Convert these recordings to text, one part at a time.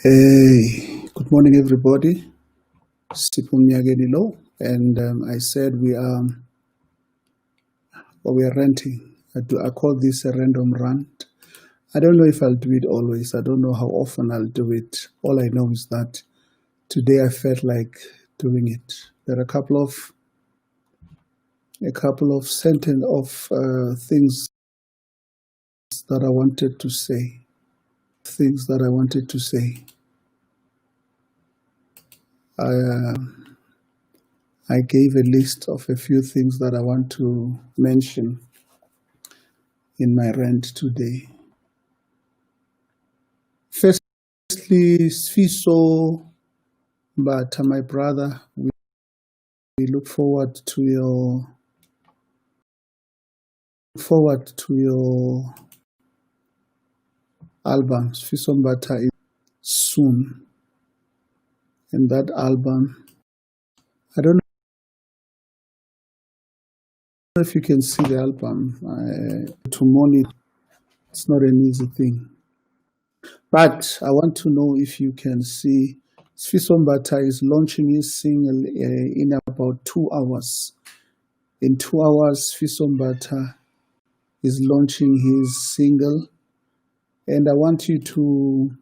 Hey, good morning, everybody. Sipumnyagenilo, and I said we are renting. I call this a random rant. I don't know if I'll do it always. I don't know how often I'll do it. All I know is that today I felt like doing it. There are a couple of things that I wanted to say. I gave a list of a few things that I want to mention in my rant today. Firstly, Sfiso, but my brother, we look forward to your album. Sfiso Mbata is soon. And that album, I don't know if you can see the album. To monitor, it's not an easy thing. But I want to know if you can see Sfiso Mbata is launching his single in about 2 hours. In 2 hours, Sfiso Mbata is launching his single, and I want you to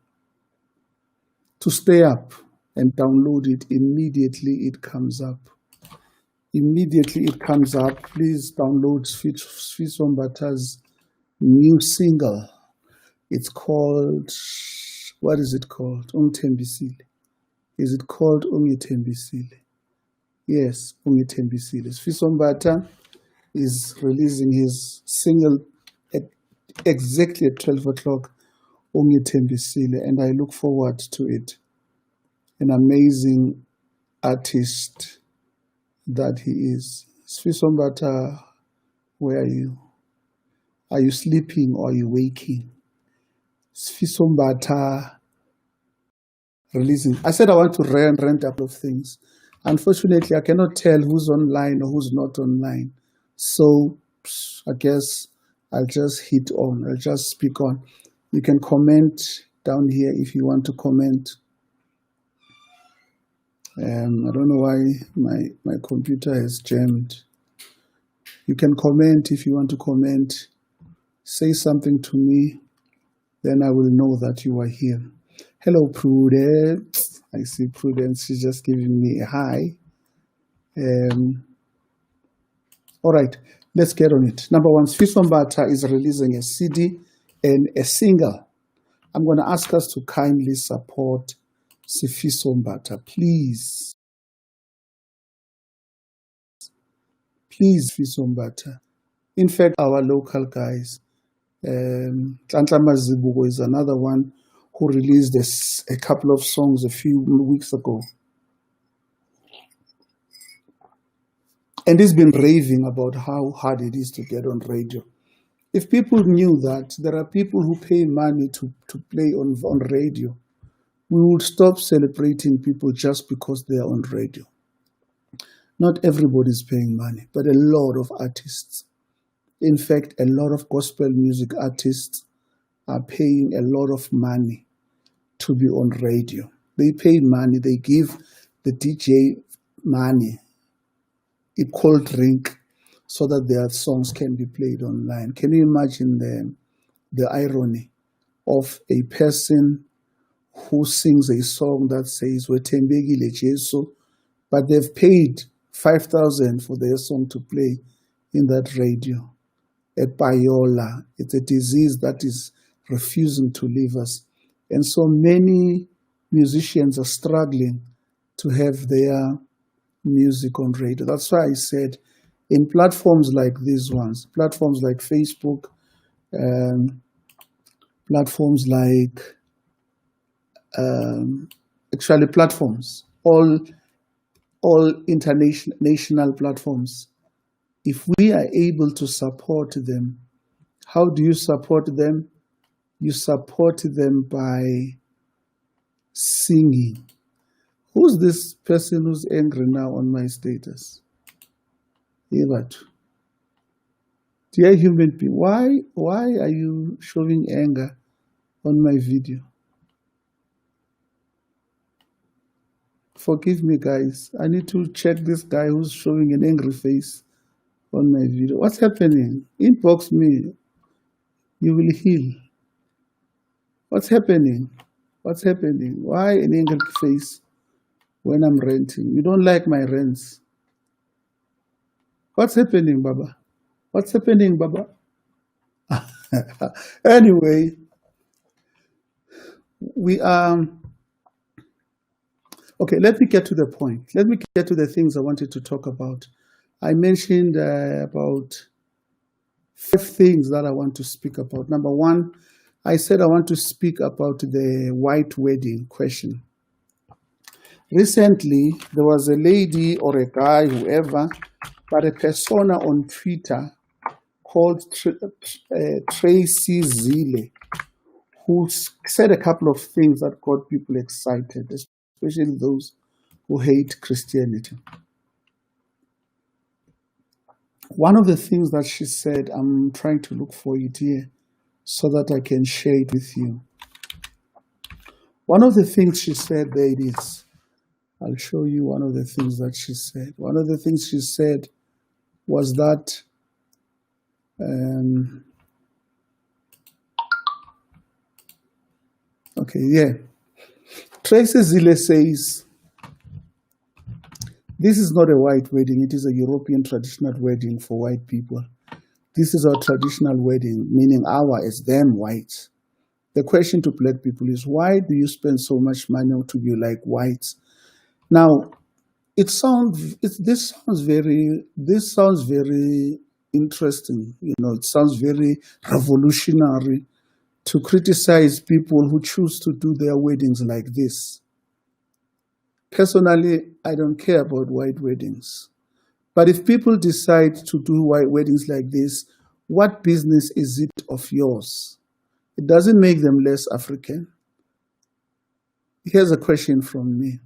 stay up and download it immediately it comes up. Please download Sfiso Mbata's new single. It's called, what is it called? Ungithembisile. Is it called Ungithembisile? Yes, Ungithembisile. Sfiso Mbata is releasing his single at exactly at 12 o'clock, Ungithembisile, and I look forward to it. An amazing artist that he is. Sfiso Mbata, where are you? Are you sleeping or are you waking? Sfiso Mbata releasing. I said I want to rant a couple of things. Unfortunately, I cannot tell who's online or who's not online. So I guess I'll just speak on. You can comment down here if you want to comment. I don't know why my computer has jammed. You can comment if you want to comment. Say something to me, then I will know that you are here. Hello, Prudence. I see Prudence. She's just giving me a hi. All right, let's get on it. Number one, Sfiso Mbata is releasing a CD and a single. I'm going to ask us to kindly support Sfiso Mbata, please. Please, Sfiso Mbata. In fact, our local guys, Tlantla Mazibuko is another one who released a couple of songs a few weeks ago. And he's been raving about how hard it is to get on radio. If people knew that there are people who pay money to play on radio, we would stop celebrating people just because they are on radio. Not everybody is paying money, but a lot of artists. In fact, a lot of gospel music artists are paying a lot of money to be on radio. They pay money, they give the DJ money, a cold drink, so that their songs can be played online. Can you imagine the irony of a person who sings a song that says Wetembekile Jesu, but they've paid 5,000 for their song to play in that radio? At Payola, it's a disease that is refusing to leave us. And so many musicians are struggling to have their music on radio. That's why I said in platforms like these ones, platforms like Facebook, platforms like platforms, all international platforms. If we are able to support them, how do you support them? You support them by singing. Who's this person who's angry now on my status? Dear human being, why are you showing anger on my video? Forgive me, guys. I need to check this guy who's showing an angry face on my video. What's happening? Inbox me. You will heal. What's happening? What's happening? Why an angry face when I'm renting? You don't like my rents. What's happening, Baba? What's happening, Baba? Anyway, we okay, let me get to the point. Let me get to the things I wanted to talk about. I mentioned about 5 things that I want to speak about. Number 1, I said I want to speak about the white wedding question. Recently, there was a lady or a guy, whoever, but a persona on Twitter called Tracy Zille, who said a couple of things that got people excited, especially those who hate Christianity. One of the things that she said, I'm trying to look for it here so that I can share it with you. One of the things she said, there it is. I'll show you one of the things that she said. One of the things she said was that Tracy Zille says, this is not a white wedding, it is a European traditional wedding for white people. This is our traditional wedding, meaning our is them whites. The question to black people is, why do you spend so much money to be like whites? Now, this sounds very interesting. You know, it sounds very revolutionary to criticize people who choose to do their weddings like this. Personally, I don't care about white weddings. But if people decide to do white weddings like this, what business is it of yours? It doesn't make them less African. Here's a question from me.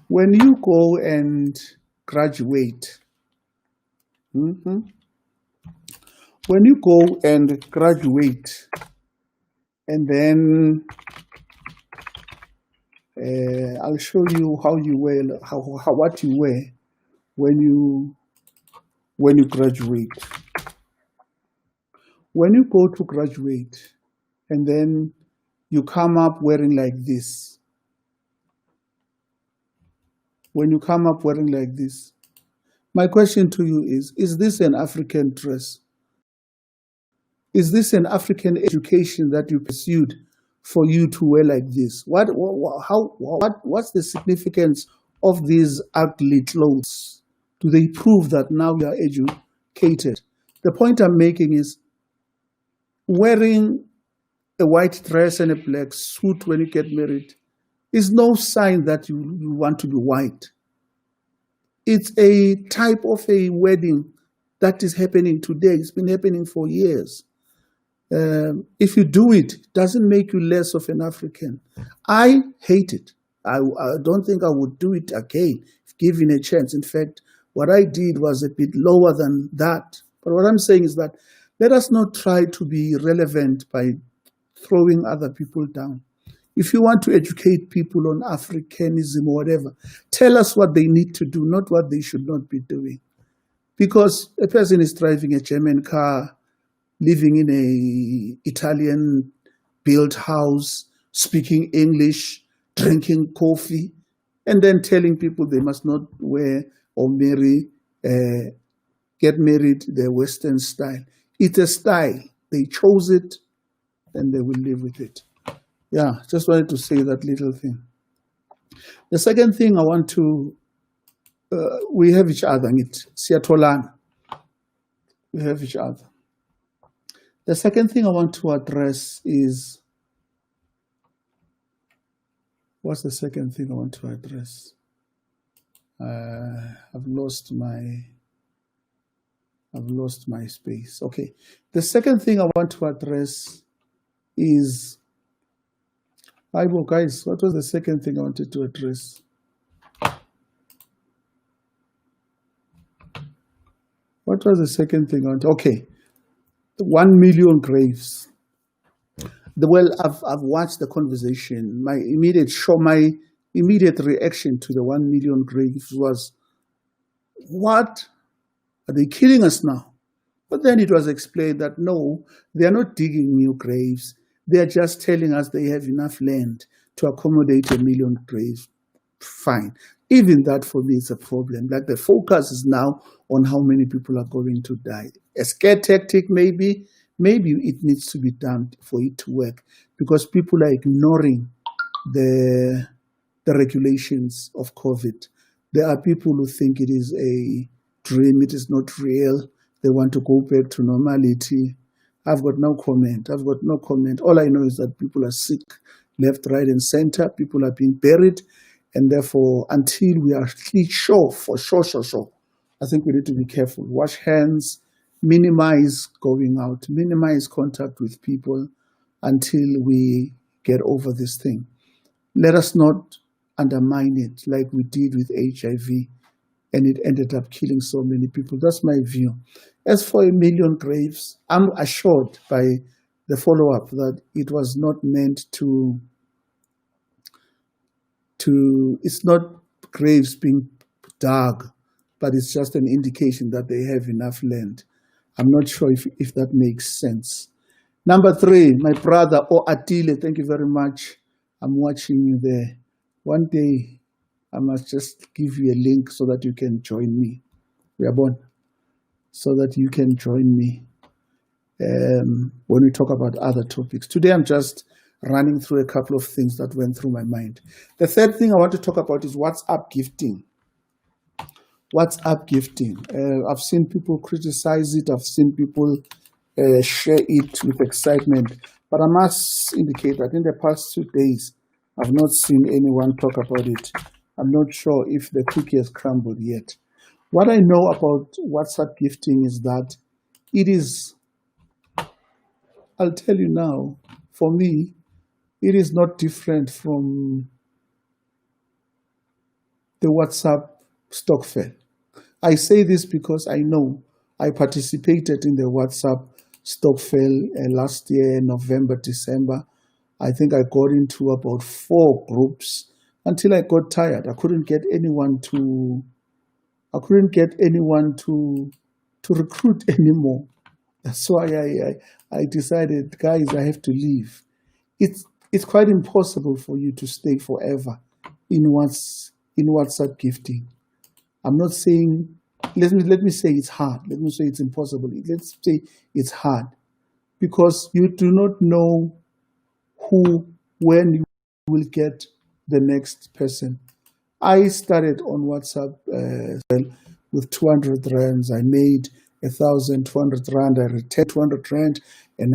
When you go and graduate, when you go and graduate, and then I'll show you how you wear, what you wear when you graduate. When you go to graduate, and then you come up wearing like this. When you come up wearing like this, my question to you is this an African dress? Is this an African education that you pursued for you to wear like this? What's the significance of these ugly clothes? Do they prove that now you are educated? The point I'm making is wearing a white dress and a black suit when you get married is no sign that you want to be white. It's a type of a wedding that is happening today. It's been happening for years. If you do it, it doesn't make you less of an African. I hate it. I don't think I would do it again if given a chance. In fact, what I did was a bit lower than that. But what I'm saying is that let us not try to be relevant by throwing other people down. If you want to educate people on Africanism or whatever, tell us what they need to do, not what they should not be doing. Because a person is driving a German car, living in a Italian-built house, speaking English, drinking coffee, and then telling people they must not wear or get married the Western style. It's a style. They chose it, and they will live with it. Yeah, just wanted to say that little thing. The second thing I want to, we have each other. We have each other. The second thing I want to address is, what's the second thing I want to address? I've lost my space. Okay. The second thing I want to address is, guys, what was the second thing I wanted to address? What was the second thing I wanted? Okay. 1 million graves. Well, I've watched the conversation. My immediate reaction to the 1 million graves was, what? Are they killing us now? But then it was explained that no, they are not digging new graves. They are just telling us they have enough land to accommodate 1 million graves. Fine. Even that for me is a problem. Like the focus is now on how many people are going to die. A scare tactic, maybe it needs to be done for it to work, because people are ignoring the regulations of COVID. There are people who think it is a dream, it is not real. They want to go back to normality. I've got no comment. All I know is that people are sick left, right, and center. People are being buried. And therefore, until we are sure, I think we need to be careful. Wash hands, minimize going out, minimize contact with people until we get over this thing. Let us not undermine it like we did with HIV, and it ended up killing so many people. That's my view. As for 1 million graves, I'm assured by the follow-up that it was not meant to, it's not graves being dug, but it's just an indication that they have enough land. I'm not sure if that makes sense. Number 3, my brother, Atile, thank you very much. I'm watching you there. One day, I must just give you a link so that you can join me. We are born. So that you can join me when we talk about other topics. Today, I'm just running through a couple of things that went through my mind. The third thing I want to talk about is WhatsApp gifting. WhatsApp gifting. I've seen people criticize it. I've seen people share it with excitement. But I must indicate that in the past 2 days, I've not seen anyone talk about it. I'm not sure if the cookie has crumbled yet. What I know about WhatsApp gifting is that it is, I'll tell you now, for me, it is not different from the WhatsApp Stokvel. I say this because I know I participated in the WhatsApp Stokvel last year, November, December. I think I got into about 4 groups until I got tired. I couldn't get anyone to recruit anymore. That's why I decided, guys, I have to leave. It's quite impossible for you to stay forever in WhatsApp gifting. I'm not saying, let me say it's hard. Let me say it's impossible. Let's say it's hard, because you do not know when you will get the next person. I started on WhatsApp with 200 rands. I made 1,200 rand. I retained 200 rand, and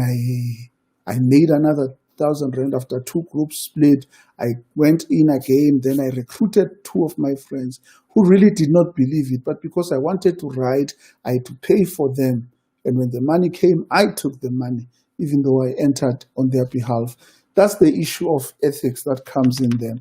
I made another 1,000 rand after 2 groups split. I went in again. Then I recruited 2 of my friends who really did not believe it, but because I wanted to write, I had to pay for them. And when the money came, I took the money, even though I entered on their behalf. That's the issue of ethics that comes in there.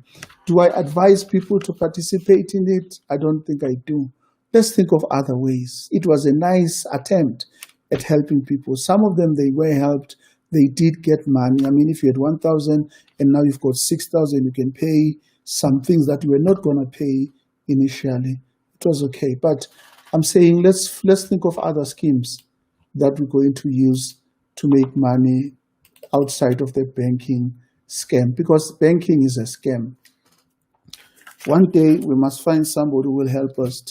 Do I advise people to participate in it? I don't think I do. Let's think of other ways. It was a nice attempt at helping people. Some of them, they were helped. They did get money. I mean, if you had 1,000 and now you've got 6,000, you can pay some things that you were not going to pay initially. It was okay. But I'm saying let's think of other schemes that we're going to use to make money outside of the banking scam, because banking is a scam. One day we must find somebody who will help us,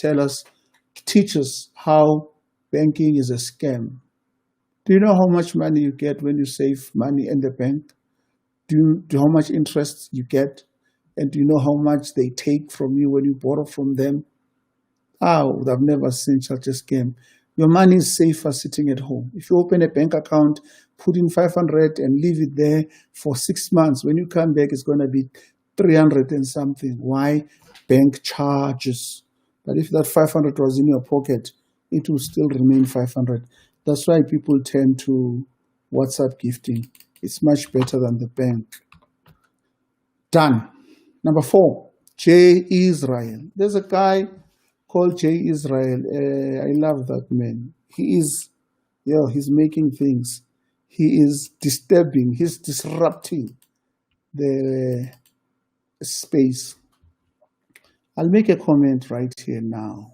teach us how banking is a scam. Do you know how much money you get when you save money in the bank? Do you know how much interest you get? And do you know how much they take from you when you borrow from them? Oh, I've never seen such a scam. Your money is safer sitting at home. If you open a bank account, put in 500 and leave it there for 6 months, when you come back, it's going to be 300 and something. Why? Bank charges. But if that 500 was in your pocket, it will still remain 500. That's why people tend to WhatsApp gifting. It's much better than the bank. Done. Number 4, J. Israel. There's a guy called J. Israel. I love that man. He's making things. He is disturbing. He's disrupting the space. I'll make a comment right here now.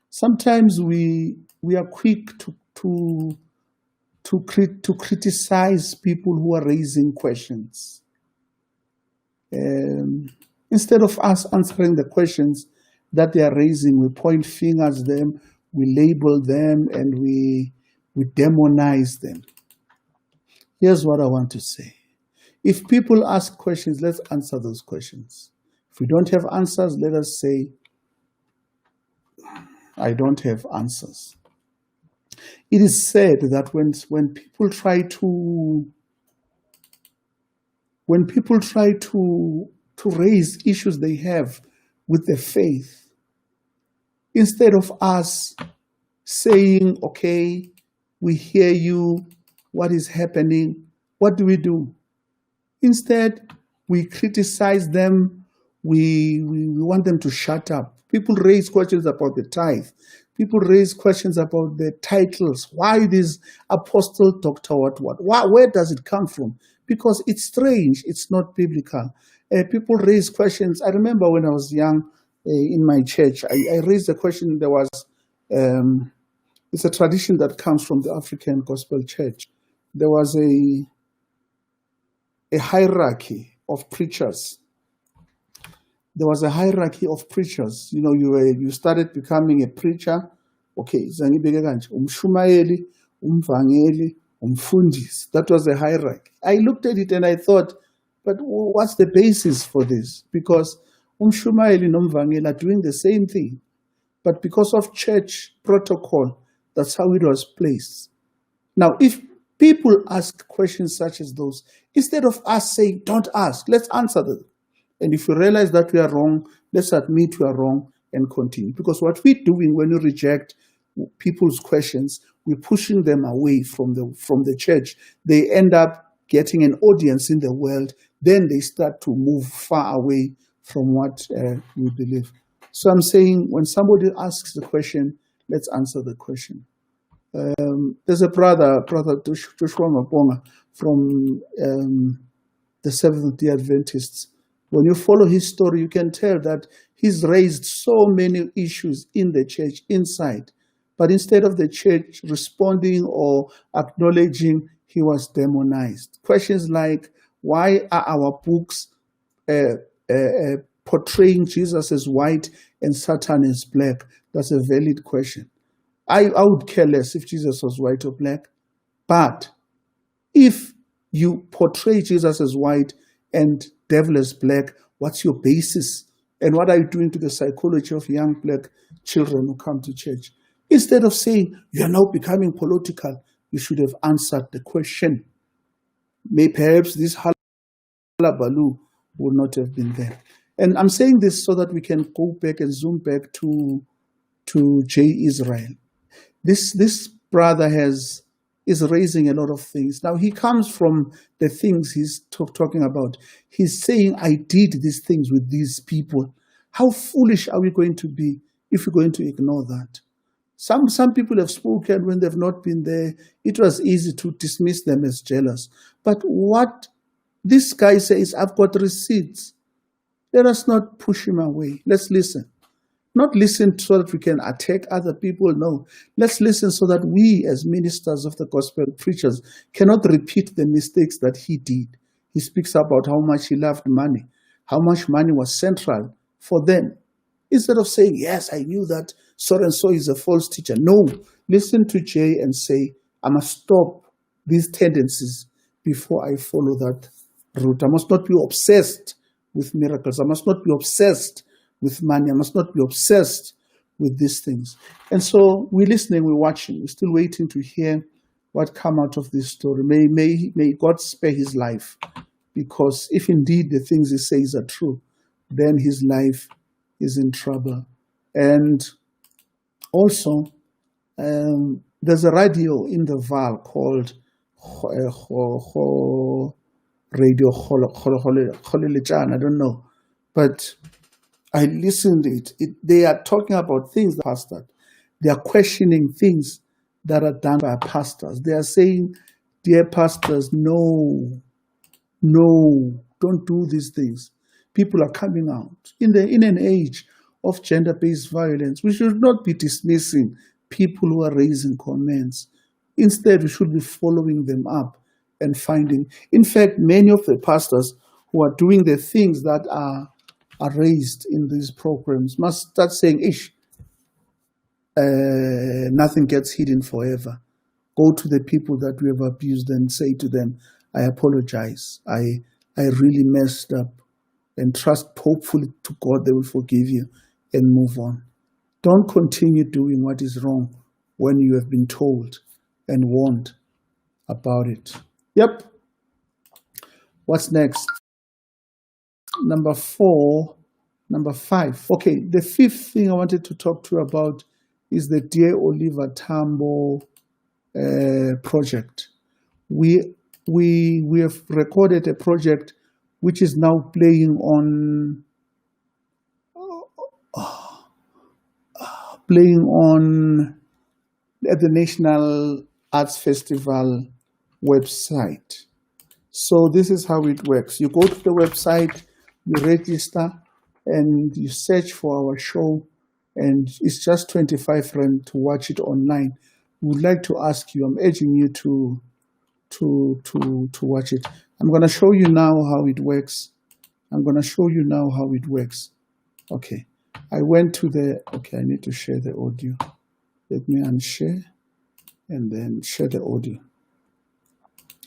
Sometimes we are quick to criticize people who are raising questions. Instead of us answering the questions that they are raising, we point fingers at them, we label them, and we demonize them. Here's what I want to say. If people ask questions, let's answer those questions. If we don't have answers, let us say, I don't have answers. It is said that when people try to raise issues they have with their faith, instead of us saying, okay, we hear you, what is happening, what do? Instead, we criticize them, we want them to shut up. People raise questions about the tithe. People raise questions about the titles. Why this apostle, doctor, what? Where does it come from? Because it's strange. It's not biblical. People raise questions. I remember when I was young in my church, I raised a question. There was, it's a tradition that comes from the African Gospel Church. There was a hierarchy of preachers. There was a hierarchy of preachers. You know, you started becoming a preacher. Okay, umshumayeli, umvangeli, umfundisi. That was the hierarchy. I looked at it and I thought, but what's the basis for this? Because umshumayeli and umvangeli are doing the same thing. But because of church protocol, that's how it was placed. Now, if people ask questions such as those, instead of us saying, don't ask, let's answer them. And if we realize that we are wrong, let's admit we are wrong and continue. Because what we're doing when we reject people's questions, we're pushing them away from the church. They end up getting an audience in the world. Then they start to move far away from what we believe. So I'm saying when somebody asks the question, let's answer the question. There's a brother Joshua Mabonga from the Seventh-day Adventists. When you follow his story, you can tell that he's raised so many issues in the church inside. But instead of the church responding or acknowledging, he was demonized. Questions like, why are our books portraying Jesus as white and Satan as black? That's a valid question. I would care less if Jesus was white or black. But if you portray Jesus as white and devil as black, what's your basis? And what are you doing to the psychology of young black children who come to church? Instead of saying, you are now becoming political, you should have answered the question. Perhaps this halabaloo would not have been there. And I'm saying this so that we can go back and zoom back to J. Israel. This brother is raising a lot of things. Now, he comes from the things he's talking about. He's saying, I did these things with these people. How foolish are we going to be if we're going to ignore that? Some people have spoken when they've not been there. It was easy to dismiss them as jealous. But what this guy says, I've got receipts. Let us not push him away. Let's listen. Not listen so that we can attack other people. No. Let's listen so that we as ministers of the gospel preachers cannot repeat the mistakes that he did. He speaks about how much he loved money, how much money was central for them. Instead of saying, yes, I knew that so-and-so is a false teacher. No. Listen to Jay and say, I must stop these tendencies before I follow that route. I must not be obsessed with miracles. I must not be obsessed with money. I must not be obsessed with these things. And so we're listening, we're watching, we're still waiting to hear what come out of this story. May God spare his life, because if indeed the things he says are true, then his life is in trouble. And also, there's a radio in the Val called Radio Kholelechana, I don't know, but I listened to it. They are talking about things that pastor. They are questioning things that are done by pastors. They are saying, dear pastors, no, don't do these things. people are coming out. In an age of gender-based violence, we should not be dismissing people who are raising comments. Instead, we should be following them up and finding. In fact, many of the pastors who are doing the things that are raised in these programs must start saying, ish, nothing gets hidden forever. Go to the people that we have abused and say to them, I apologize. I really messed up. And trust, hopefully, to God, they will forgive you and move on. Don't continue doing what is wrong when you have been told and warned about it. Yep. What's next? Number 5. Okay, the 5th thing I wanted to talk to you about is the Dear Oliver Tambo project. We have recorded a project which is now playing on at the National Arts Festival website. So this is how it works. You go to the website, you register, and you search for our show, and it's just 25 Rand to watch it online. We would like to ask you, I'm urging you to watch it. I'm going to show you now how it works. Okay. I went to I need to share the audio. Let me unshare and then share the audio.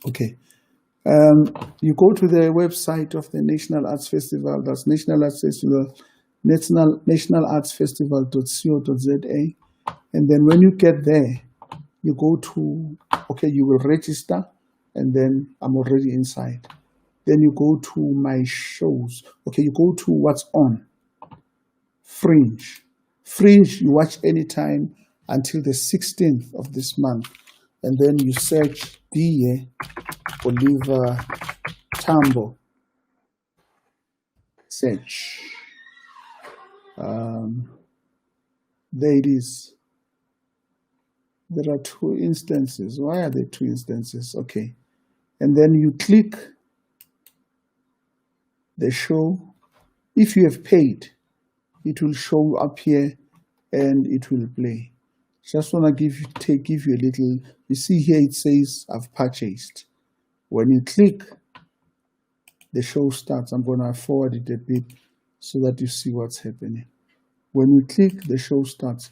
Okay. You go to the website of the National Arts Festival. That's National Arts Festival, nationalartsfestival.co.za. And then when you get there, you go to, you will register, and then I'm already inside. Then you go to my shows. You go to what's on. Fringe, you watch anytime until the 16th of this month. And then you search Dear Oliver Tambo. Search. There it is. There are 2 instances. Why are there 2 instances? Okay. And then you click the show. If you have paid, it will show up here and it will play. Just want to give you a little, you see here it says I've purchased. When you click, the show starts. I'm going to forward it a bit so that you see what's happening. When you click, the show starts.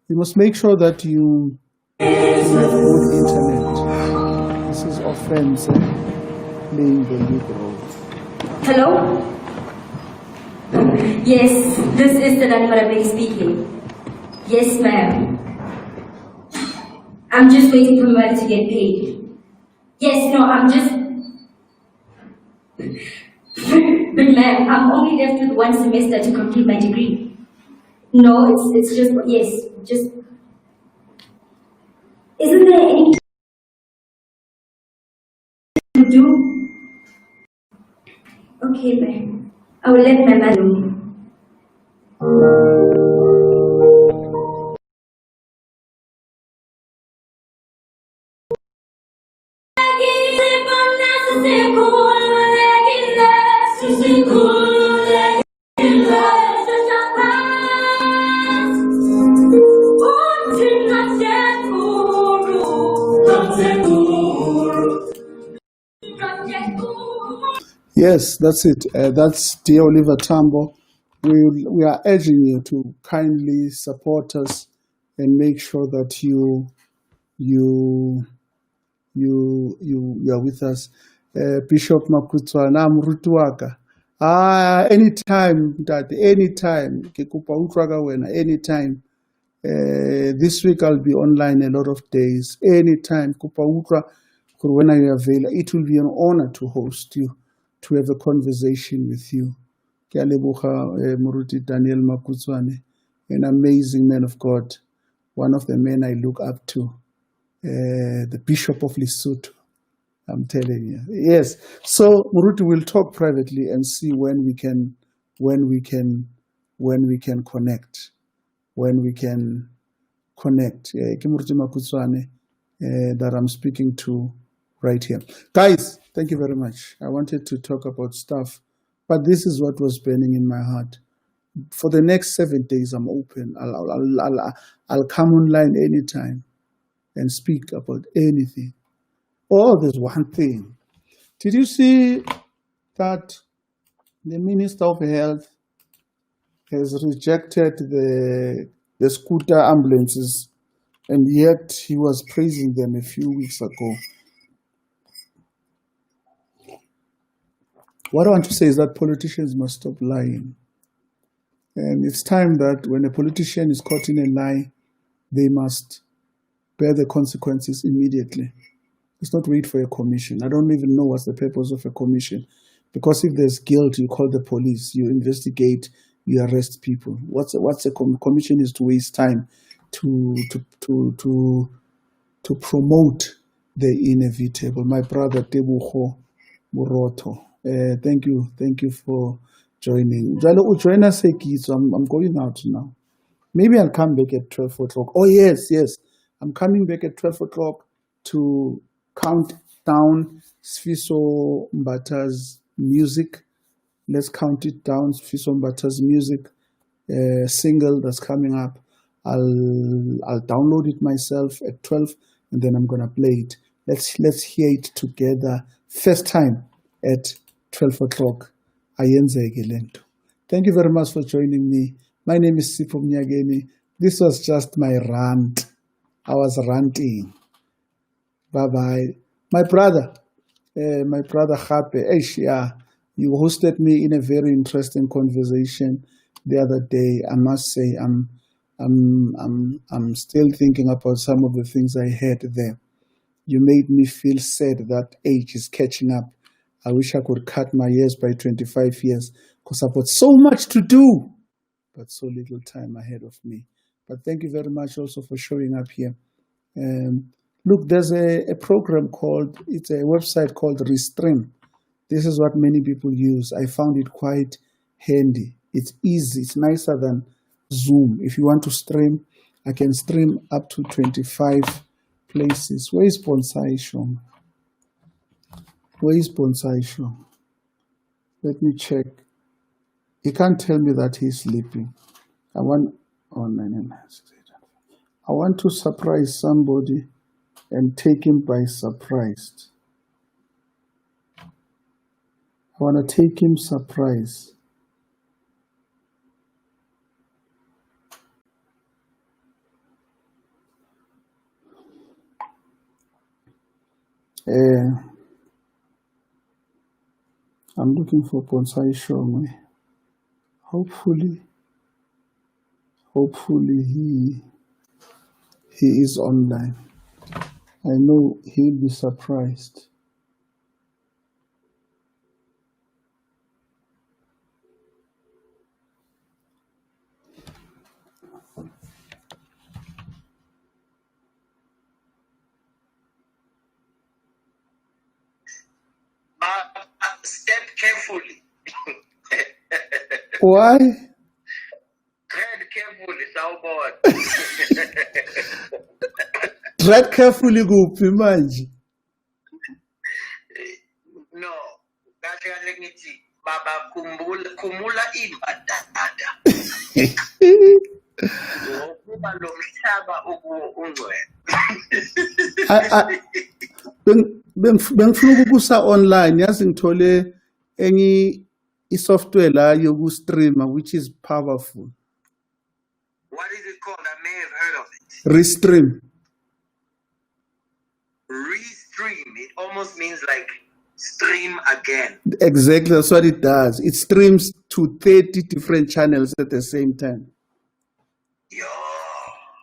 You must make sure that you have good internet. This is offense playing the lead role. Hello? Yes, this is the Danimarabe speaking. Yes, ma'am. I'm just waiting for my money to get paid. Yes, no, I'm just... But ma'am, I'm only left with 1 semester to complete my degree. No, it's just... Yes, just... Isn't there anything to do? Okay, ma'am. I will let my man know. Yes, that's it. That's Dear Oliver Tambo. We are urging you to kindly support us and make sure that you are with us. Bishop Makutswana, Mrutuaka. Anytime, Kikupa Utraga wena, anytime. This week I'll be online a lot of days. Anytime, Kupa Utra, when I avail, it will be an honor to host you, to have a conversation with you. Muruti Daniel Makutswane, an amazing man of God, one of the men I look up to, the Bishop of Lesotho. I'm telling you. Yes. So Muruti will talk privately and see when we can connect. Muruti Makutswane, that I'm speaking to right here. Guys, thank you very much. I wanted to talk about stuff But this is what was burning in my heart. For the next 7 days, I'm open. I'll come online anytime and speak about anything. Oh, there's one thing. Did you see that the Minister of Health has rejected the scooter ambulances, and yet he was praising them a few weeks ago? What I want to say is that politicians must stop lying. And it's time that when a politician is caught in a lie, they must bear the consequences immediately. Let's not wait for a commission. I don't even know what's the purpose of a commission. Because if there's guilt, you call the police, you investigate, you arrest people. What's a commission is to waste time to promote the inevitable. My brother Tebuho Muroto. Thank you for joining. Jalo, join us, so I'm going out now. Maybe I'll come back at 12 o'clock. Oh, yes. I'm coming back at 12 o'clock to count down Sfiso Mbata's music. Let's count it down. Sfiso Mbata's music single that's coming up. I'll download it myself at 12, and then I'm gonna play it. Let's hear it together. First time at 12 o'clock. Ayenzeke lento. Thank you very much for joining me. My name is Sipho Mnyageni. This was just my rant. I was ranting. Bye-bye. My brother Hape, yeah, you hosted me in a very interesting conversation the other day. I must say, I'm still thinking about some of the things I heard there. You made me feel sad that age is catching up. I wish I could cut my years by 25 years because I've got so much to do, but so little time ahead of me. But thank you very much also for showing up here. Look, there's a program it's a website called Restream. This is what many people use. I found it quite handy. It's easy. It's nicer than Zoom. If you want to stream, I can stream up to 25 places. Where is Bonsai Show? Let me check. He can't tell me that he's sleeping. I want to surprise somebody and take him by surprise. I want to take him surprise. I'm looking for Bonsai Shomwe. Hopefully he is online. I know he'll be surprised. Step carefully. Why? Tread carefully, Sawubona. Tread carefully kuphi manje? No, kahle kahle ngithi baba khumula imbadada. Ngokuba lo mhlaba ungcwele. Bengifuna ukubusa online yazi ngithole enye isoftware la yoku-streama which is powerful. What is it called? I may have heard of it. Restream. Restream. It almost means like stream again. Exactly, that's what it does. It streams to 30 different channels at the same time. Yo.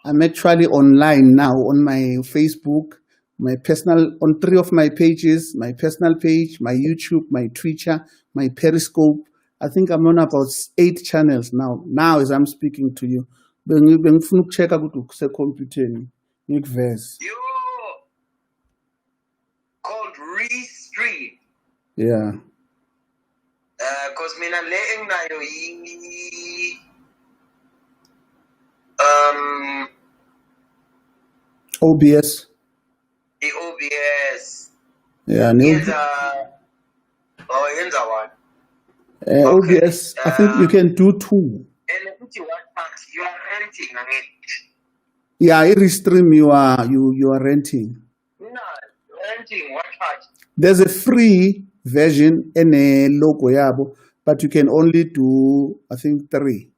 I'm actually online now on my Facebook, on 3 of my pages, my personal page, my YouTube, my Twitter, my Periscope. I think I'm on about 8 channels now as I'm speaking to you. Bengifuna ukuchecka ukuthi usekhompyutheni ngikuveze. Yo. Called Restream. Yeah. Cause mina le enginayo OBS. The OBS. Yeah, Yenza one. Okay. OBS, I think you can do 2. And what part you are renting on it? Yeah, every stream you are renting. No, renting what part? There's a free version and a logo yabo, but you can only do, I think, 3.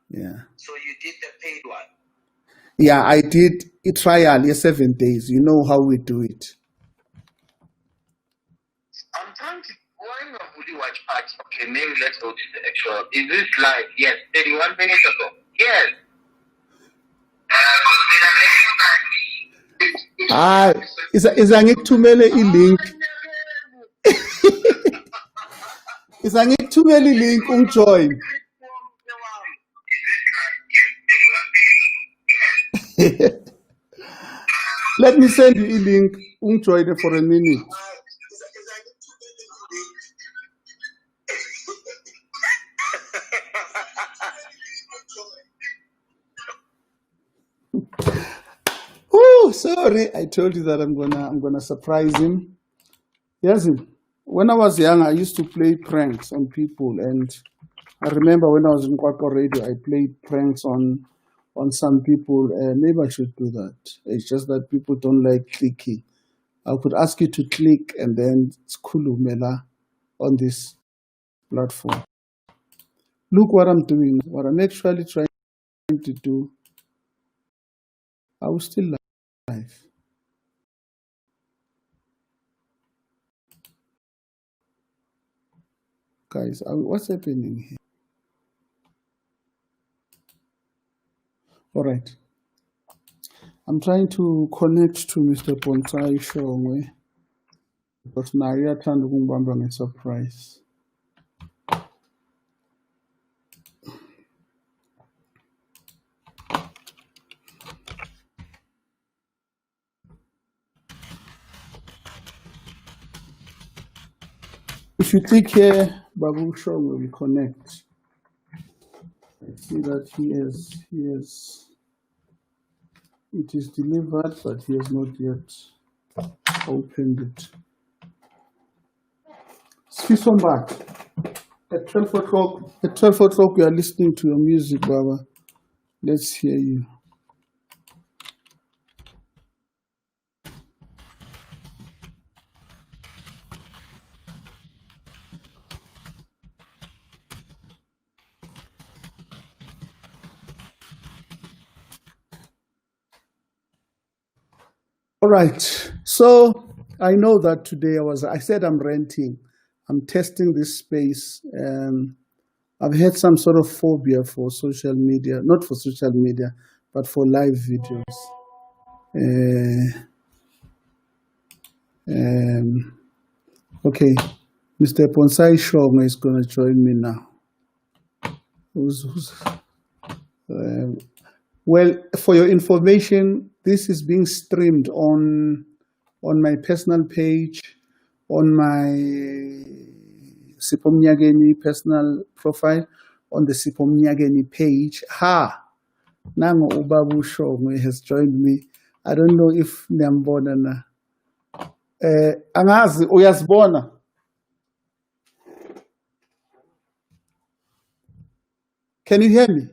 Yeah. So you did the paid one? Yeah, I did a trial, 7 days. You know how we do it. I'm trying to why not would you watch parts? Okay, maybe let's go to the actual. Is this live? Yes, 31 minutes ago. Yes. Izangikuthumele i-link. Izangikuthumele i-link ungijoin. Let me send you a link. Join for a minute. Oh, sorry. I told you that I'm gonna surprise him. Yes, when I was young, I used to play pranks on people, and I remember when I was in Kwakwa Radio, I played pranks on some people. Maybe I should do that. It's just that people don't like clicking. I could ask you to click and then Kulumela on this platform. Look what I'm doing, what I'm actually trying to do. I will still live. Guys, what's happening here? All right. I'm trying to connect to Mr. Bonsai Shongwe because now we are trying to go a surprise. If you click here, Babu Shongwe will connect. I see that it is delivered, but he has not yet opened it. Switch back. At 12 o'clock, we are listening to your music, Baba. Let's hear you. All right. So I know that today I said I'm renting. I'm testing this space. I've had some sort of phobia for social media, not for social media, but for live videos. Okay, Mr. Ponsai Shoma is going to join me now. Well, for your information, this is being streamed on my personal page, on my Sipho Mnyageni personal profile, on the Sipho Mnyageni page. Nango Ubabu Shongwe has joined me. I don't know if niyambona na. Angazi uyasibona. Can you hear me?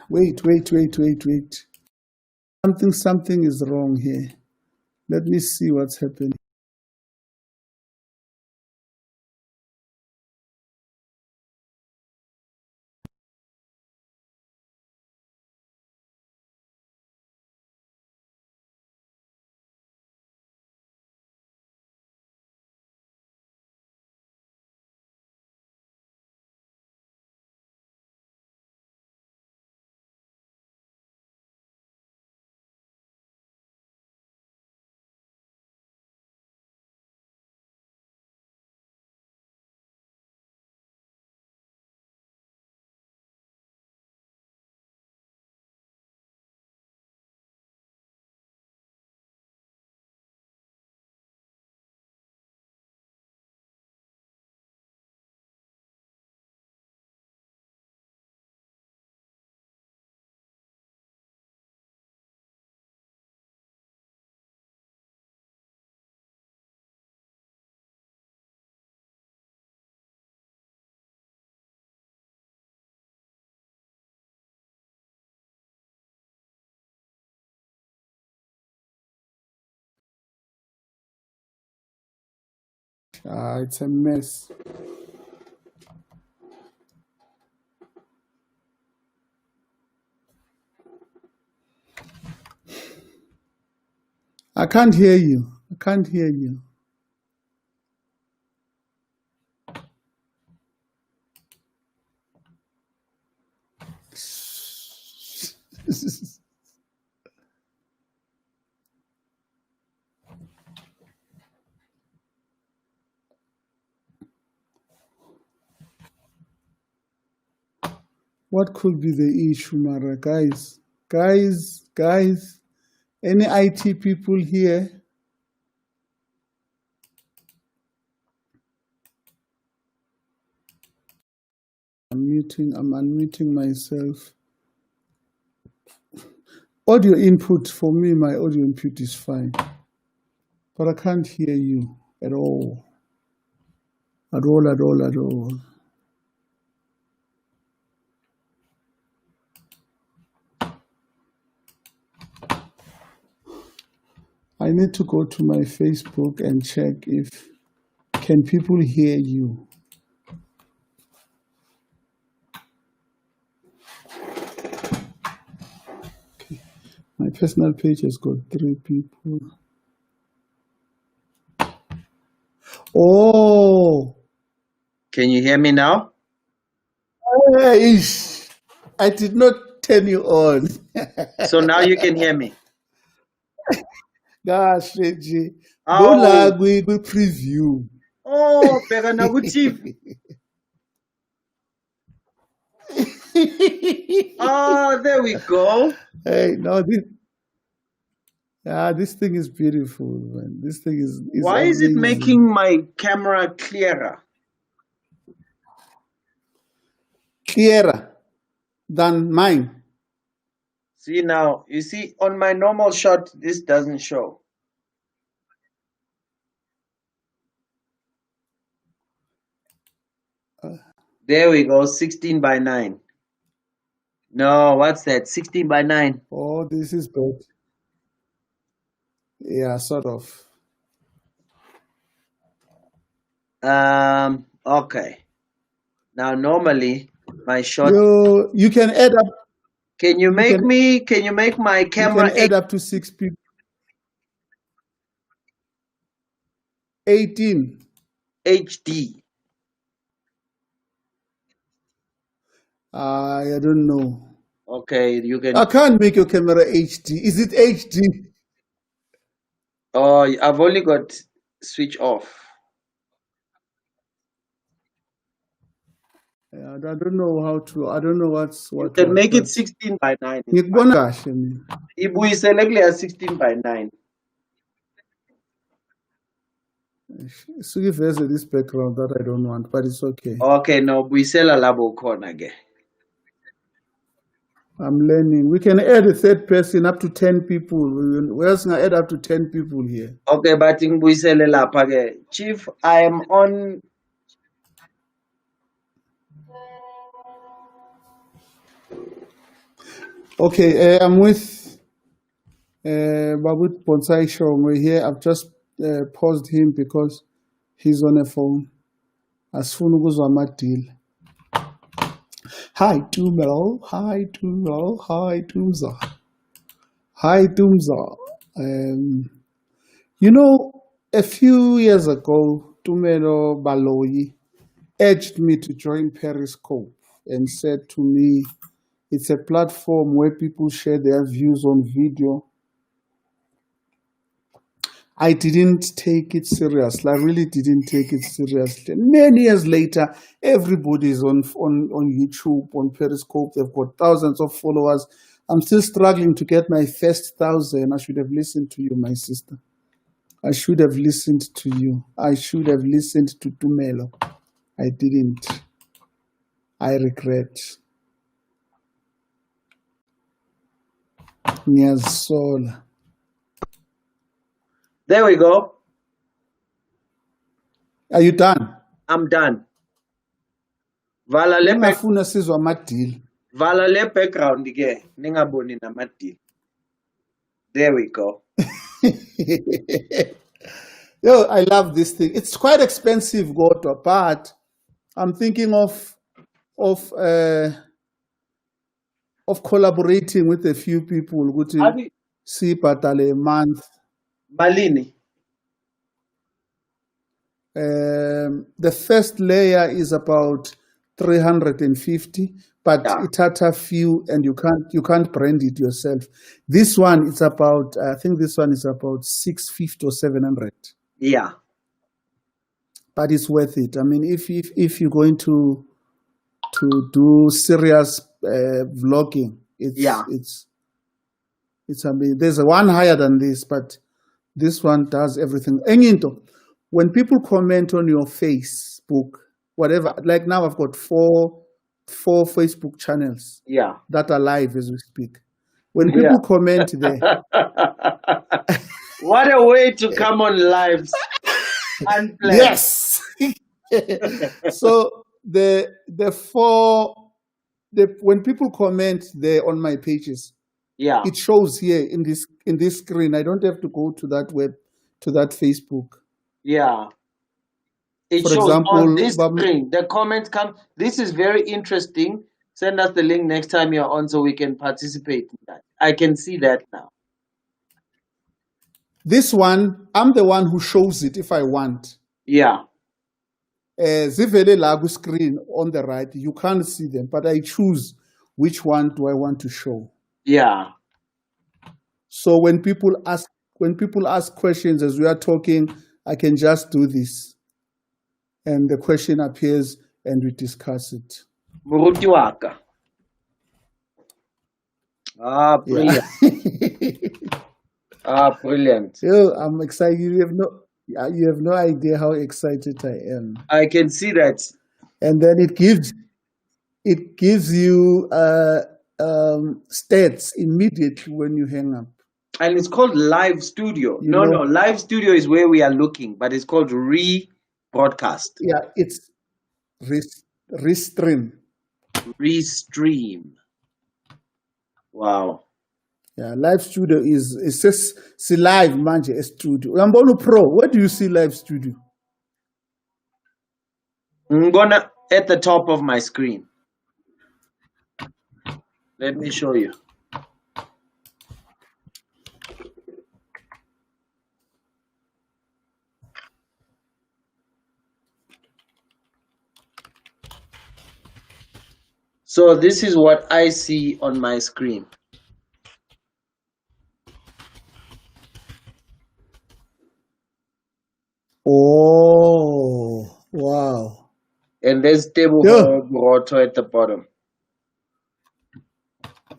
Wait. Something is wrong here. Let me see what's happening. It's a mess. I can't hear you. I can't hear you. What could be the issue, Mara? Guys, any IT people here? I'm unmuting myself. Audio input, for me, my audio input is fine. But I can't hear you at all. At all. I need to go to my Facebook and check if can people hear you. Okay. My personal page has got 3 people. Oh, Can you hear me now? I did not turn you on. So now you can hear me. Gosh, Reggie. Oh, We preview. oh, bheka na ku-TV. Oh, there we go. Hey, no, this thing is beautiful, man. This thing is Why is it amazing. making my camera clearer? Clearer than mine. See now, you see on my normal shot, this doesn't show. There we go, 16 by 9. No, what's that? 16 by 9. Oh, this is good. Yeah, sort of. Okay. Now normally my shot. You can add up. Can you make my You camera can add up to 6 people. 18. HD? I don't know. Okay, you can. I can't make your camera HD. Is it HD? Oh, I've only got switch off. Yeah, I don't know how to. I don't know what's what. You can make it but 16 by 9. ngikubona kahle mina. Ibuyisele at 16 by 9. So if there's this background that I don't want, but it's okay. Okay, no, buyisela labo khona ke. I'm learning. We can add a third person up to 10 people. We're going to add up to 10 people here. Okay, but ngibuyisele lapha ke. Chief, I am on. Okay, I'm with Babut Bonsai Show. We're here. I've just paused him because he's on a phone. Asifuna ukuzwa ama-deal. Hi, Tumelo. Hi, Tumza. Hi, Tumza. You know, a few years ago, Tumelo Baloyi urged me to join Periscope and said to me, it's a platform where people share their views on video. I didn't take it seriously. I really didn't take it seriously. Many years later, everybody's on YouTube, on Periscope. They've got thousands of followers. I'm still struggling to get my first 1,000. I should have listened to you, my sister. I should have listened to you. I should have listened to Tumelo. I didn't. I regret. Nyazola. There we go. Are you done? I'm done. Vala le background ke ningaboni nama-deal. There we go. Yo, I love this thing. It's quite expensive, Godwa, but I'm thinking of uh, of collaborating with a few people. Have Ukuthi you, sibhadale a month. Malini? The first layer is about 350, but Yeah. it had a few, and you can't brand it yourself. This one is about, I think this one is about 650 or 700, Yeah. but it's worth it. I mean, if you're going to do serious vlogging, Yeah. it's I mean, there's one higher than this, but this one does everything. Enye into, when people comment on your Facebook, whatever, like now I've got four Facebook channels Yeah. that are live as we speak. When Yeah. people comment there, What a way to come on lives. Unplanned. yes. So when people comment there on my pages, Yeah. it shows here in this screen. I don't have to go to that Facebook. Yeah. It For shows example, on this screen. The comments come. This is very interesting. Send us the link next time you're on so we can participate in that. I can see that now. this one, I'm the one who shows it if I want. Yeah. Zivele lagu screen on the right, you can't see them, but I choose which one do I want to show. Yeah. So when people ask questions as we are talking, I can just do this, and the question appears, and we discuss it. Muruti waka. Ah, brilliant. Ah, brilliant. Yo, I'm excited. You have no idea how excited I am. I can see that. And then it gives you stats immediately when you hang up. And it's called live studio. You No, know- live studio is where we are looking, but it's called rebroadcast. Yeah, it's restream. Restream. Wow. Yeah, live studio is see live manje a studio. Uyambona Pro, where do you see live studio? I'm gonna at the top of my screen. Let me show you. So this is what I see on my screen. Oh, wow. And there's table Yeah. Roto at the bottom.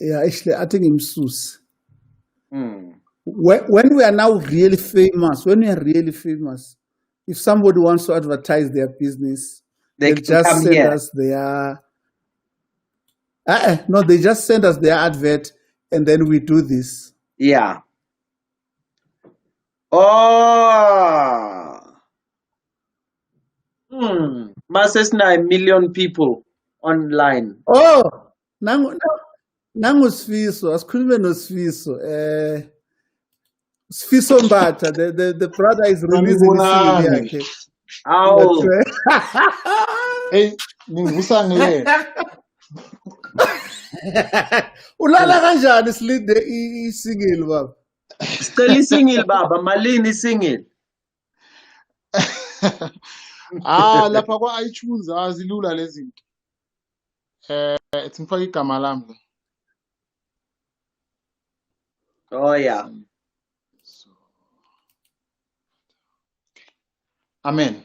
Yeah, actually, I think I'm sus. Hmm. When we are now really famous, if somebody wants to advertise their business, They they can just come send here. us their. No, they just send us their advert, and then we do this. Yeah. Oh. Masses 9 million people online. Oh, nangu Sfiso, asikhulume noSfiso. Sfiso Mbatha, the brother is releasing his single Sanibonani. yakhe. Ow. Hey, ningivusani wena. Ulala kanjani silinde isingle baba? Still single baba, malini single. Lapha kwa-iTunes azilula lezi zinto. Ethi ngifake igama lami la. Oh yeah. Amen.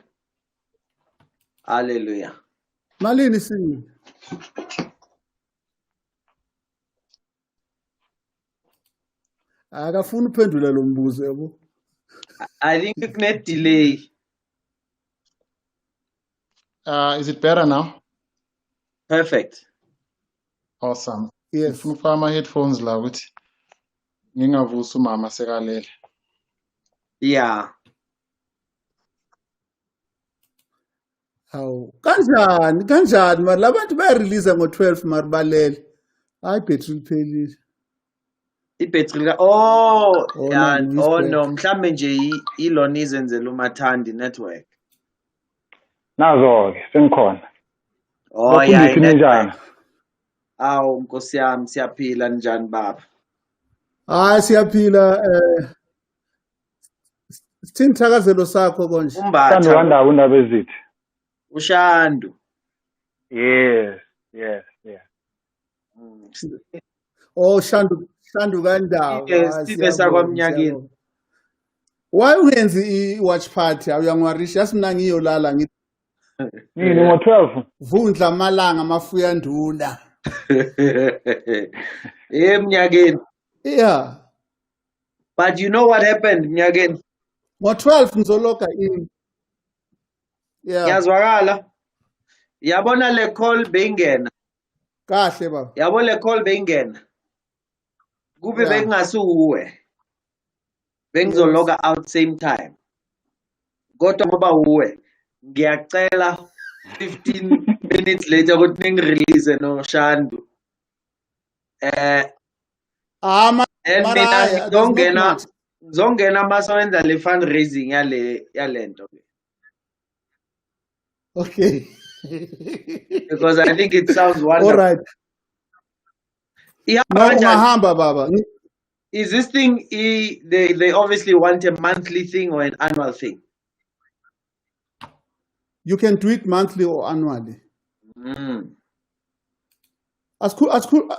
Hallelujah. Malini single? Akafuni uphendula lo mbuzo yabo. I think it net delay. Is it better now? Perfect. Awesome. Yes. Ngifuna ukufaka ama-headphones la ukuthi ngingavusi umama sekalele. Yeah. Hawu, kanjani mara labantu bayarelease ngo-12 mara balele. Hayi battery iphelile. ibhetri oh Oh yeah, no, oh back. no mhlambe nje ilona izenzela umathandi network. Nazo-ke sengikhona. Oh yeah, Bafundisi ninjani? awu nkosi yami siyaphila njani baba? Hayi siyaphila sithini thakazelo sakho konje? Shandu Umbatha kandaba undaba ezithi? ushandu. Yes. Oh Shandu kandaba. Steve sakwamnyakeni. Why ungenzi i-watch party awuyangwarisha yasimna ngiyolala ngithi Nini ngo-12? vundla amalanga mafuya nduna. Mnyakeni. Yeah. But you know what happened mnyakeni? Ngo-12 ngizologa in. Yeah. Yazwakala. Yabona le call bengena. Kahle baba. Yabo le call bengena. Kube Yeah. bengasuwe. Bengizologa out same time. Kodwa ngoba uwe ngiyacela 15 minutes later ukuthi ningirelease no Shandu. And mina ngizongena masowenza le fundraising yale nto. Okay. Because I think it sounds wonderful. All right. Yeah, No, ungahamba baba. is this thing they obviously want a monthly thing or an annual thing? You can do it monthly or annually. Askhulu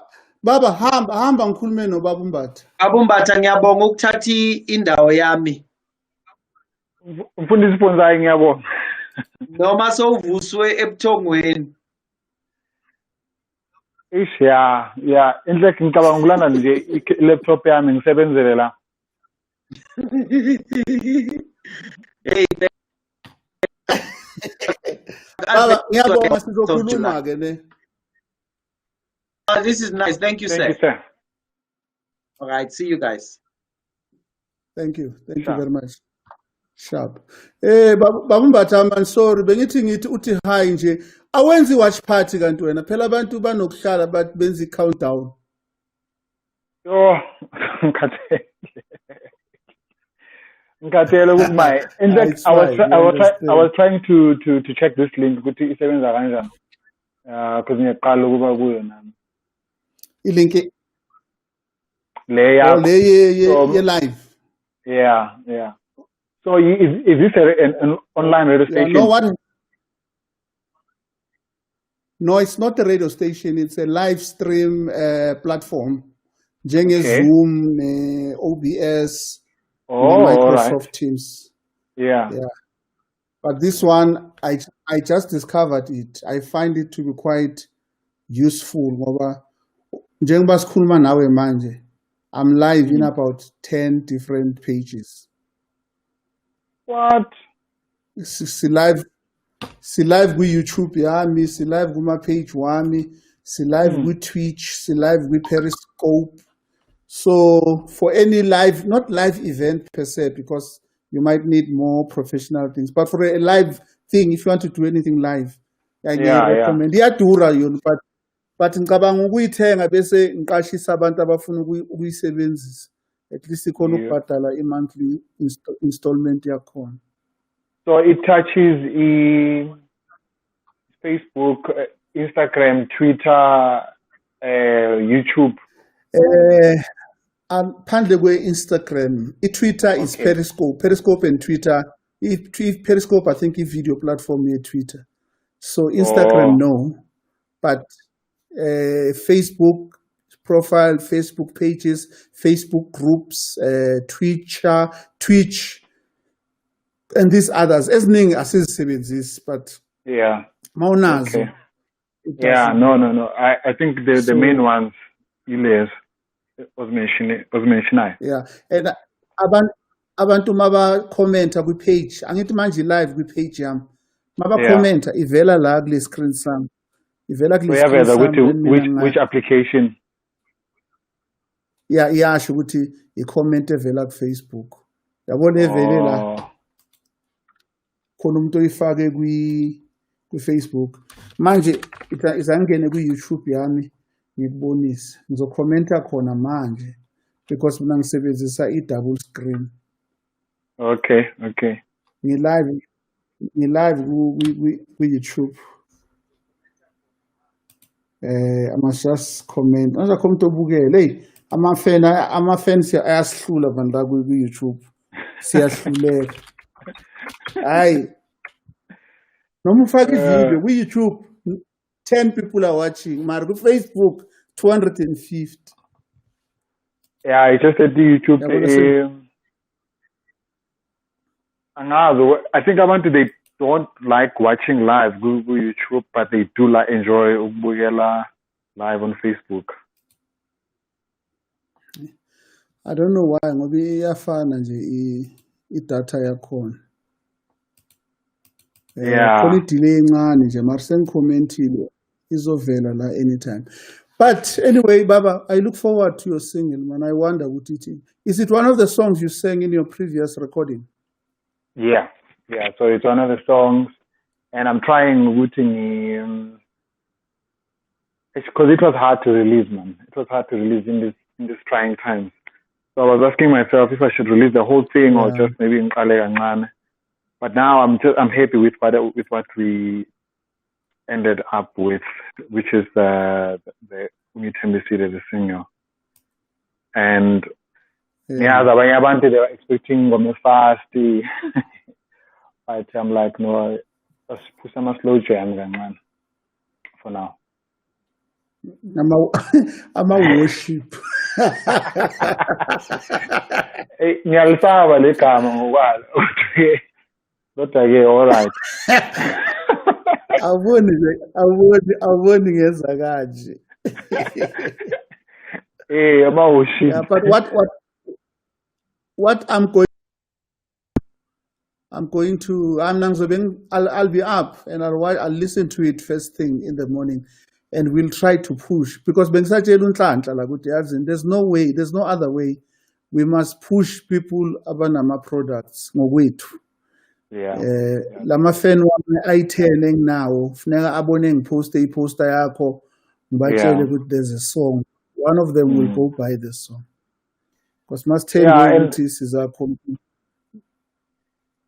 baba hamba ngikhulume nobaba Umbatha. Abumbatha ngiyabonga ukuthatha indawo yami. Mfundisi Ponzayi ngiyabonga. Noma sowuvuswe ebuthongweni. Ish ya inhleki ngicabanga ukulanda nje i-laptop yami ngisebenzele la. Hey, Baba ngiyabonga sizokhuluma ke ne. This is nice. Thank you, Thank you, sir. sir. All right, see you guys. Thank you Sharp. very much. Sharp. Baba Umbatha man sorry bengithi uthi hi nje awenzi watch party kanti wena phela abantu banokuhlala bathi benza i-countdown. Yo ngikathela ukuthi my in fact I was trying to check this link ukuthi isebenza kanjani. Because ngiyaqala ukuba kuyo nami. I-link Le yakho. ye live. Yeah. So is this an online radio station? No, what? No, it's not a radio station. It's a live stream platform. Zoom, OBS, Microsoft Teams. Yeah. But this one, I just discovered it. I find it to be quite useful. Njengoba sikhuluma nawe manje, I'm live in about 10 different pages. What? Si live ku-YouTube yami, si live kuma-page wami, si live ku-Twitch, si live ku-Periscope. So for any live, not live event per se, because you might need more professional things, but for a live thing, if you want to do anything live, I recommend. Iyadura yona, but ngicabanga ukuyithenga bese ngiqashisa abantu abafuna ukuyisebenzisa. At least ikhona ukubhadala i-monthly installment yakhona. So it touches Facebook, Instagram, Twitter, YouTube. Phandle kwe-Instagram, i-Twitter is Periscope. Periscope and Twitter. If Periscope, I think, is video platform near Twitter. So Instagram, no, but Facebook profile, Facebook pages, Facebook groups, Twitch, and these others. Eziningi asizisebenzisi, but mawunazo. Okay. Yeah, no. I think the main ones, Iles was mentioned. Yeah, and abantu maba commenta ku page. Angithi manje live ku page yami. Maba commenta ivela la kule screen sami. Ivela kule screen sami. Which application? Yeah, iyasho ukuthi i-comment evela ku Facebook. Yabona evele la. Khona umuntu oyifake ku Facebook. Manje izangene ku YouTube yami ngikubonise. Ngizokhomenta khona manje. because mina ngisebenzisa i-double screen. Okay. Ngi-live ku-YouTube. I must just comment. Anza comment obukele. Hey, ama-fans ayasihlula bantu la ku-YouTube. Siyahluleka. Hayi. Noma ufaka i-video ku-YouTube, 10 people are watching. Mara ku-Facebook, 250. Yeah, I just said the YouTube. I think abantu they don't like watching live Google YouTube, but they do enjoy ukubukela live on Facebook. I don't know why ngoba iyafana nje i-data yakhona. Khona i-delay encane nje mara sengicommentile izovela la anytime. But anyway, Baba, I look forward to your singing, man. I wonder is it one of the songs you sang in your previous recording? Yeah. So it's one of the songs, and I'm trying rooting because it was hard to release, man. It was hard to release in this trying times. So I was asking myself if I should release the whole thing or just maybe in Kale. But now I'm happy with what we ended up with, which is the Unithembisi as a singer. And they were expecting a fast, but I'm like, no, let's put some slow jam, man, for now. I'm a worship. Ngiyalisaba legama ngokwalo. Kodwa ke all right. Awuboni ngeza kanje. I'm a worship. Yeah, but what I'll be up and I'll listen to it first thing in the morning, and we'll try to push because there's no way, there's no other way. We must push people abanama products ngokwethu. Lama fan wami ayithele nginawo funeka abone ngiposte iposter yakho ngibatshele ukuthi there's a song. One of them will go buy the song. Because must tell ukuthi sizakho.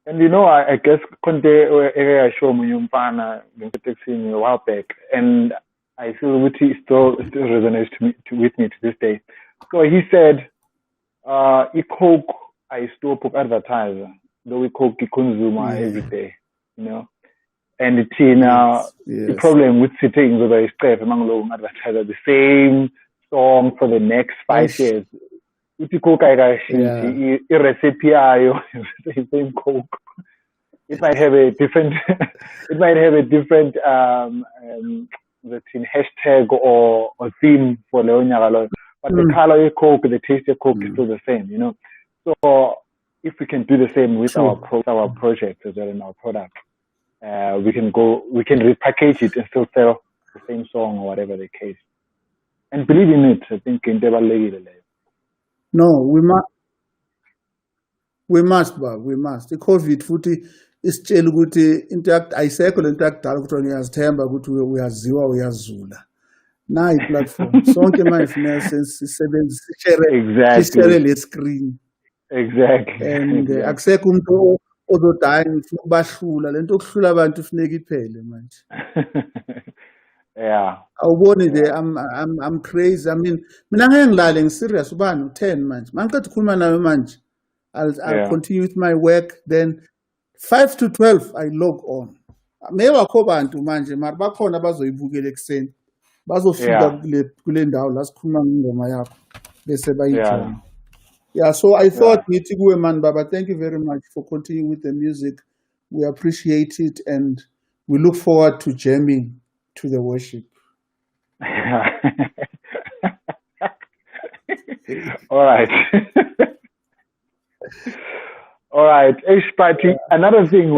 And I guess konte area show munye umfana ngekutexini a while back, and I feel ukuthi still resonates with me to this day. So he said, "Coke I stop advertiser, though we Coke consumer every day, And the problem with sitting over a step among low advertiser the same song for the next 5 years. Uthi Coke ayikashintsha i-recipe yayo the same Coke. It might have a different hashtag or theme for leyo nyaka loyo, but the color of Coke, the taste of Coke is still the same, So if we can do the same with our projects as well in our product, we can repackage it and still sell the same song or whatever the case. And believe in it, I think in No, we must. The COVID futhi isitshela ukuthi into ayisekho lento yakudala ukuthi uyazithemba ukuthi uyaziwa uyazula. Na i-platform sonke manje funeka sisebenzise le screen. Exactly. And akusekho umuntu ozodaya ngifuna ukubahlula lento okuhlula abantu funeka iphele manje. Awuboni nje I'm crazy. I mean mina ngeke ngilale ngiserious ubani u10 manje. Mangiqeda ukukhuluma nawe manje I'll continue with my work, then 5 to 12 I log on. Mewakho bantu manje mara bakhona abazoyibukela ekseni. Bazofika kule ndawo la sikhuluma ngingoma yakho bese bayithola. So I thought ngithi kuwe man baba, thank you very much for continuing with the music. We appreciate it and we look forward to jamming to the worship. All right. All right. Party. Another thing.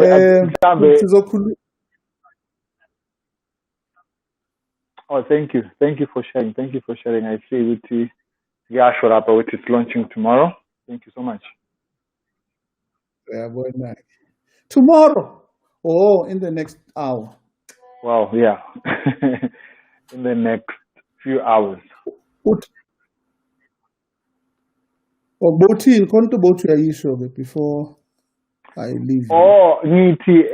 Thank you. Thank you for sharing. I see with the Yashwarapa, which is launching tomorrow. Thank you so much. Tomorrow? In the next hour. Wow, yeah. In the next few hours. Or boating, konto boat uyayisho ke before I leave. Oh, ngithi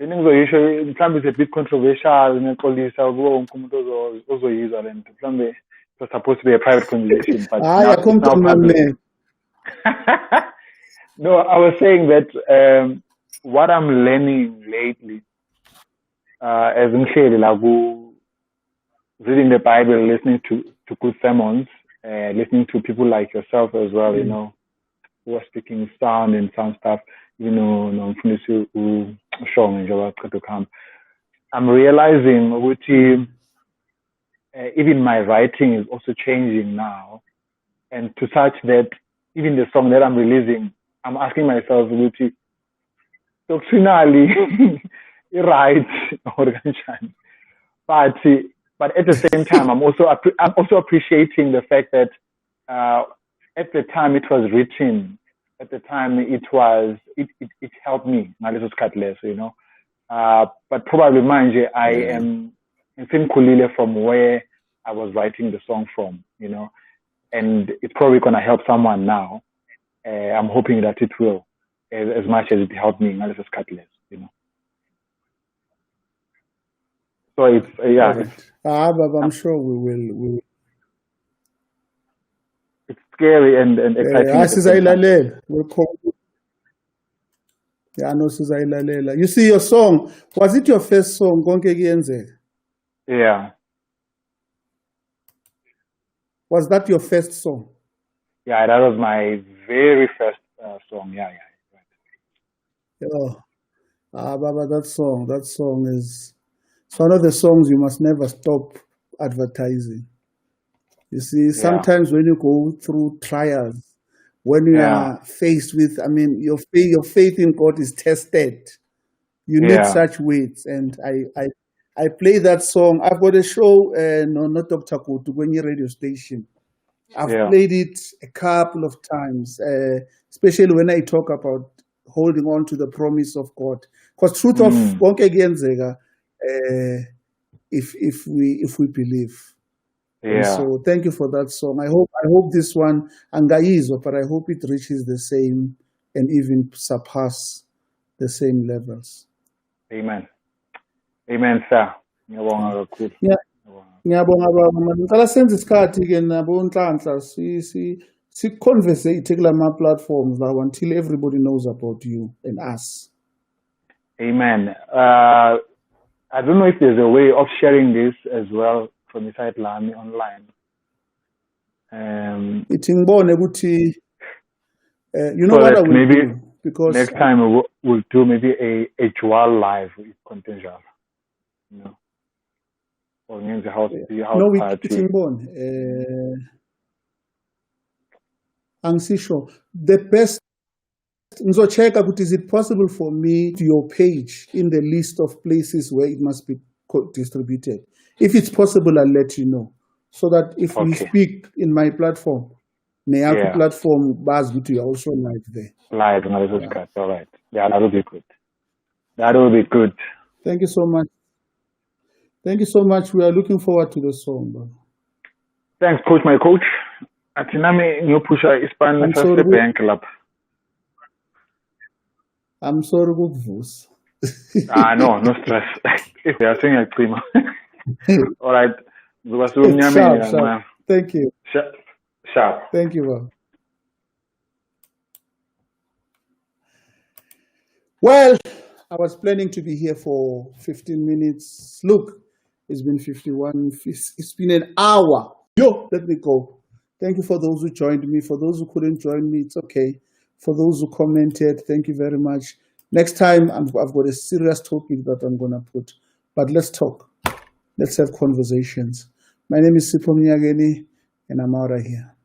bengizoyisho mhlawumbe it's a bit controversial ngexolisa kuwo wonke umuntu ozoyizwa le nto mhlawumbe it was supposed to be a private conversation but now it's now public. No, I was saying that what I'm learning lately as ngihleli la reading the Bible, listening to good sermons, listening to people like yourself as well, you know, who are speaking sound and sound stuff, you know, I'm realizing which even my writing is also changing now, and to such that even the song that I'm releasing, I'm asking myself, which doctrinally right or but at the same time, I'm also appreciating the fact that at the time it was written, at the time it helped me. Now this was cut less, you know. But probably mind you, I am in Kulile from where I was writing the song from, you know, and it's probably gonna help someone now. I'm hoping that it will, as much as it helped me. Now this was cut less, you know. So it's but I'm sure we will. It's scary and exciting. Yeah, no, you see your song. Was it your first song? Yeah. Was that your first song? Yeah, that was my very first song. Yeah. Baba, that song is. It's one of the songs you must never stop advertising. You see, sometimes when you go through trials, when you are faced with, I mean, your faith in God is tested. You need such weights, and I play that song. I've got a show, not Dr. Kotu, radio station. I've played it a couple of times, especially when I talk about holding on to the promise of God. Because truth of Wonke Genzega. If we believe. And so thank you for that song. I hope this one angaizo, but I hope it reaches the same and even surpass the same levels. Amen, sir. Ngiyabonga baba. Ngicela senze isikhathi ke nabo Nhlanhla si conversate kula platforms now until everybody knows about you and us. Amen. I don't know if there's a way of sharing this as well from inside Lami online. You know what I will maybe do? Because next time we'll do maybe a dual live with contingent. You know, or means the house party. I'm sure the best. So check out, is it possible for me to your page in the list of places where it must be distributed? If it's possible, I'll let you know. So that if we speak in my platform, platform bars you are also live there. Live, all right. Yeah, that will be good. That will be good. Thank you so much. Thank you so much. We are looking forward to the song, bro. Thanks, coach. My coach. Atinami new pusher is the bank club. I'm sorry, Gugvus. No stress. If you are saying a prima. All right. Sharp. Thank you. Sharp. Thank you, bro. Well, I was planning to be here for 15 minutes. Look, it's been 51. It's been an hour. Yo, let me go. Thank you for those who joined me. For those who couldn't join me, it's okay. For those who commented, thank you very much. Next time, I've got a serious topic that I'm going to put. But let's talk. Let's have conversations. My name is Sipho Mnyageni, and I'm out of here.